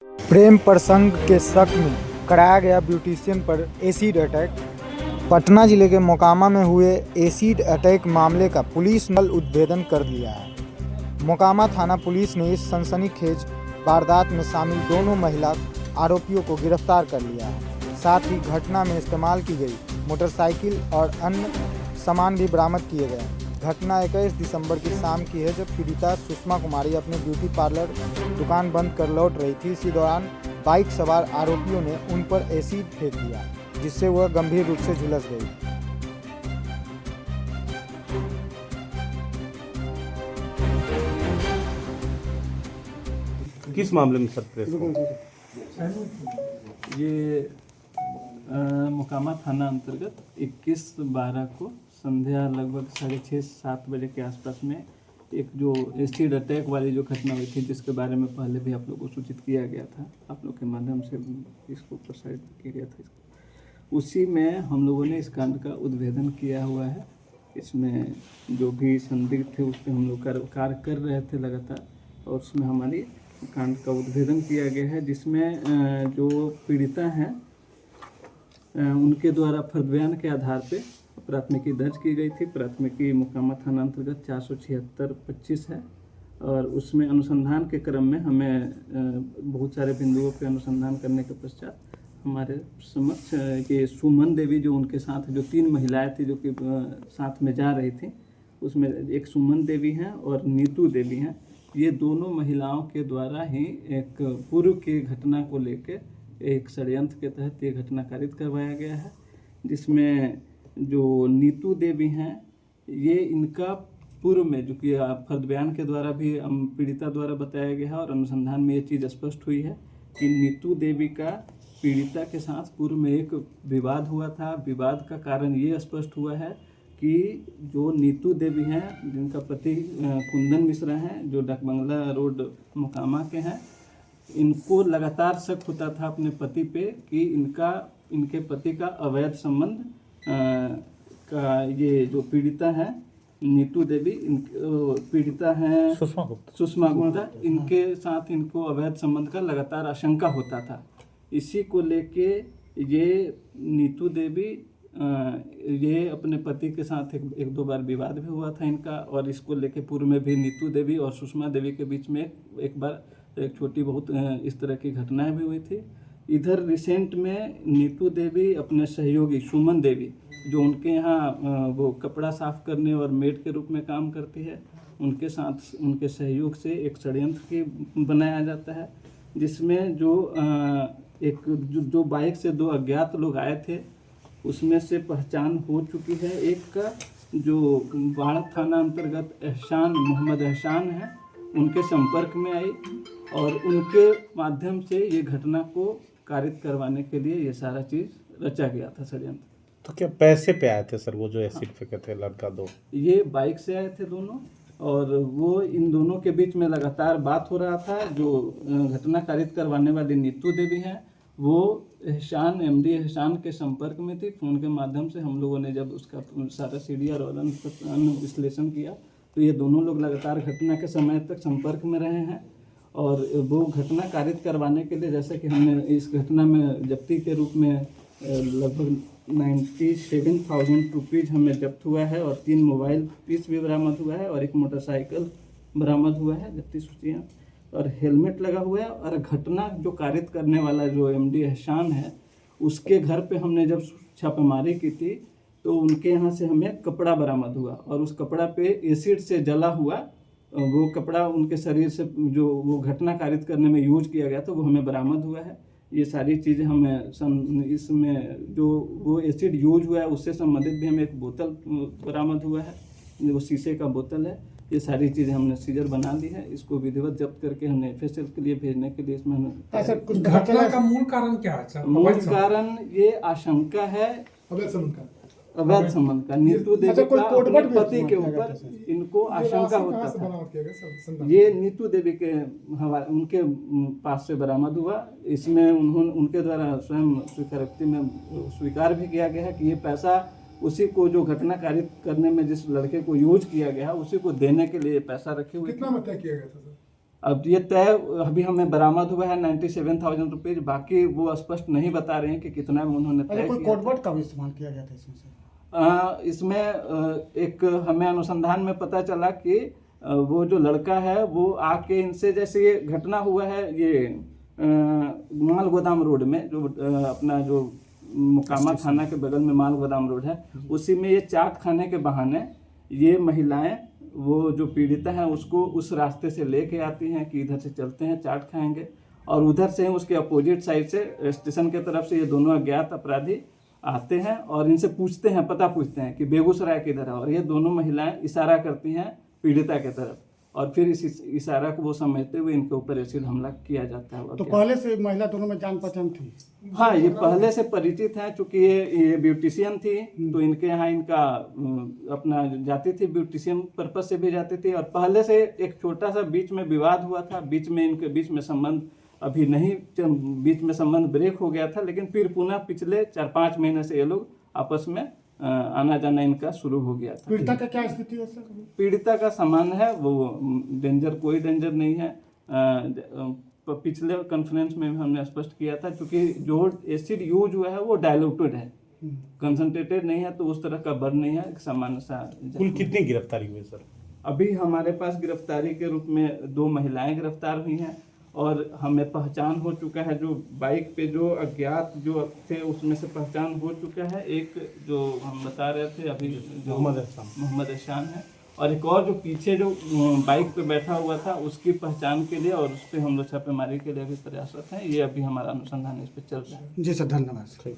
प्रेम प्रसंग के शक में कराया गया ब्यूटिशियन पर एसिड अटैक। पटना जिले के मोकामा में हुए एसिड अटैक मामले का पुलिस ने उद्भेदन कर लिया है। मोकामा थाना पुलिस ने इस सनसनीखेज वारदात में शामिल दोनों महिला आरोपियों को गिरफ्तार कर लिया है। साथ ही घटना में इस्तेमाल की गई मोटरसाइकिल और अन्य सामान भी बरामद किए गए। घटना 21 दिसंबर की शाम की है, जब पीड़िता सुषमा कुमारी अपने ब्यूटी पार्लर दुकान बंद कर लौट रही थी। इसी दौरान बाइक सवार आरोपियों ने उन पर एसिड फेंक दिया, जिससे वह गंभीर रूप से झुलस गई। किस मामले में सर प्रेस को? ये मोकामा थाना अंतर्गत 21/12 को संध्या लगभग 6:30-7 बजे के आसपास में एक जो एसिड अटैक वाली जो घटना हुई थी, जिसके बारे में पहले भी आप लोगों को सूचित किया गया था, आप लोग के माध्यम से इसको प्रसारित किया गया था। उसी में हम लोगों ने इस कांड का उद्भेदन किया हुआ है। इसमें जो भी संदिग्ध थे उस पर हम लोग कार्य कर रहे थे लगातार, और उसमें हमारी कांड का उद्भेदन किया गया है, जिसमें जो पीड़िता हैं उनके द्वारा फर्द बयान के आधार पे प्राथमिकी दर्ज की गई थी। प्राथमिकी मोकामा थाना अंतर्गत 476-25 है, और उसमें अनुसंधान के क्रम में हमें बहुत सारे बिंदुओं पे अनुसंधान करने के पश्चात हमारे समक्ष ये सुमन देवी, जो उनके साथ जो 3 महिलाएं थी जो कि साथ में जा रही थी, उसमें एक सुमन देवी हैं और नीतू देवी हैं। ये दोनों महिलाओं के द्वारा ही एक पूर्व की घटना को लेकर एक षड्यंत्र के तहत ये घटना कारित करवाया गया है, जिसमें जो नीतू देवी हैं, ये इनका पूर्व में जो कि फर्द बयान के द्वारा भी पीड़िता द्वारा बताया गया है, और अनुसंधान में ये चीज़ स्पष्ट हुई है कि नीतू देवी का पीड़िता के साथ पूर्व में एक विवाद हुआ था। विवाद का कारण ये स्पष्ट हुआ है कि जो नीतू देवी हैं, जिनका पति कुंदन मिश्रा हैं, जो डाकबंगला रोड मोकामा के हैं, इनको लगातार शक होता था अपने पति पे कि इनके पति का अवैध संबंध का ये जो पीड़िता है नीतू देवी, पीड़िता हैं सुषमा गुप्ता, इनके साथ इनको अवैध संबंध का लगातार आशंका होता था। इसी को लेके ये नीतू देवी ये अपने पति के साथ एक दो बार विवाद भी हुआ था इनका, और इसको लेके पूर्व में भी नीतू देवी और सुषमा देवी के बीच में एक बार एक छोटी बहुत इस तरह की घटनाएं भी हुई थी। इधर रिसेंट में नीतू देवी अपने सहयोगी सुमन देवी, जो उनके यहाँ वो कपड़ा साफ करने और मेड के रूप में काम करती है, उनके साथ उनके सहयोग से एक षड्यंत्र की बनाया जाता है, जिसमें जो बाइक से 2 अज्ञात लोग आए थे, उसमें से पहचान हो चुकी है। एक का जो बाढ़ थाना अंतर्गत मोहम्मद एहसान है, उनके संपर्क में आई, और उनके माध्यम से ये घटना को कारित करवाने के लिए ये सारा चीज़ रचा गया था षड्यंत्र। तो क्या पैसे पे आए थे सर वो जो एसिड फेंके थे लड़का 2? ये बाइक से आए थे दोनों, और वो इन दोनों के बीच में लगातार बात हो रहा था। जो घटना कारित करवाने वाली नीतू देवी हैं, वो एमडी एहसान के संपर्क में थी। फ़ोन के माध्यम से हम लोगों ने जब उसका सारा सीडीआर और अन्य विश्लेषण किया, तो ये दोनों लोग लगातार घटना के समय तक संपर्क में रहे हैं, और वो घटना कारित करवाने के लिए, जैसे कि हमने इस घटना में जब्ती के रूप में लगभग 97,000 रुपीज़ हमें जब्त हुआ है, और 3 मोबाइल पीस भी बरामद हुआ है, और एक मोटरसाइकिल बरामद हुआ है, जब्ती सूचियाँ, और हेलमेट लगा हुआ है। और घटना जो कारित करने वाला जो एमडी एहसान है, उसके घर पे हमने जब छापेमारी की थी, तो उनके यहाँ से हमें कपड़ा बरामद हुआ, और उस कपड़ा पे एसिड से जला हुआ वो कपड़ा उनके शरीर से जो वो घटना कारित करने में यूज किया गया था, वो हमें बरामद हुआ है। ये सारी चीज़ें हमें इसमें जो वो एसिड यूज हुआ है उससे संबंधित भी हमें एक बोतल बरामद हुआ है, वो शीशे का बोतल है। ये सारी चीज़ें हमने सीजर बना ली है, इसको विधिवत जब्त करके हमने एफएसएल के लिए भेजने के लिए इसमें हमने कुछ घटना का मूल कारण क्या है सर? मूल कारण ये आशंका है अवैध संबंध का। नीतू देवी का अपने पति के ऊपर इनको आशंका होता था। ये नीतू देवी के उनके पास से बरामद हुआ। इसमें उनके द्वारा स्वयं स्वीकारोक्ति में स्वीकार भी किया गया है कि ये पैसा उसी को जो घटना कारित करने में जिस लड़के को यूज किया गया उसी को देने के लिए पैसा रखे हुए। कितना में तय किया गया था सर? अब ये तय अभी हमें बरामद हुआ है 97,000 रुपीज, बाकी वो स्पष्ट नहीं बता रहे हैं कि कितना उन्होंने तय कोई किया। कोडवर्ड का भी इस्तेमाल किया गया था इसमें से? इसमें एक हमें अनुसंधान में पता चला कि वो जो लड़का है वो आके इनसे, जैसे ये घटना हुआ है ये माल गोदाम रोड में, जो अपना जो मोकामा थाना के बगल में माल गोदाम रोड है, उसी में ये चाट खाने के बहाने ये महिलाएं वो जो पीड़िता है उसको उस रास्ते से लेके आती हैं कि इधर से चलते हैं चाट खाएंगे, और उधर से उसके अपोजिट साइड से स्टेशन के तरफ से ये दोनों अज्ञात अपराधी आते हैं और इनसे पूछते हैं, पता पूछते हैं कि बेगूसराय किधर है, और ये दोनों महिलाएं इशारा करती हैं पीड़िता के तरफ, और फिर इस इशारा को वो समझते हुए इनके ऊपर एसिड हमला किया जाता है। तो पहले से महिला दोनों में जान पहचान थी? हाँ, ये पहले से परिचित हैं, चूंकि ये ब्यूटिशियन थी, तो इनके यहाँ इनका अपना जाती थी, ब्यूटिशियन पर्पज से भी जाती थी, और पहले से एक छोटा सा बीच में विवाद हुआ था, बीच में इनके बीच में संबंध अभी नहीं, बीच में संबंध ब्रेक हो गया था, लेकिन फिर पुनः पिछले 4-5 महीने से ये लोग आपस में आना जाना इनका शुरू हो गया था। पीड़िता का क्या स्थिति है सर? पीड़िता का सामान्य है, वो डेंजर, कोई डेंजर नहीं है। पिछले कॉन्फ्रेंस में भी हमने स्पष्ट किया था, क्योंकि जो एसिड यूज हुआ है वो डाइल्यूटेड है, कंसंट्रेटेड नहीं है, तो उस तरह का बर्न नहीं है, सामान्य सा। कुल कितनी गिरफ्तारी हुई सर? अभी हमारे पास गिरफ्तारी के रूप में 2 महिलाएं गिरफ्तार हुई हैं, और हमें पहचान हो चुका है, जो बाइक पे जो अज्ञात जो थे उसमें से पहचान हो चुका है, एक जो हम बता रहे थे अभी जो मोहम्मद एहसान है, और एक और जो पीछे जो बाइक पे बैठा हुआ था उसकी पहचान के लिए और उस पर हम लोग छापेमारी के लिए अभी प्रयासरत हैं। ये अभी हमारा अनुसंधान इस पर चल रहा है। जी सर, धन्यवाद।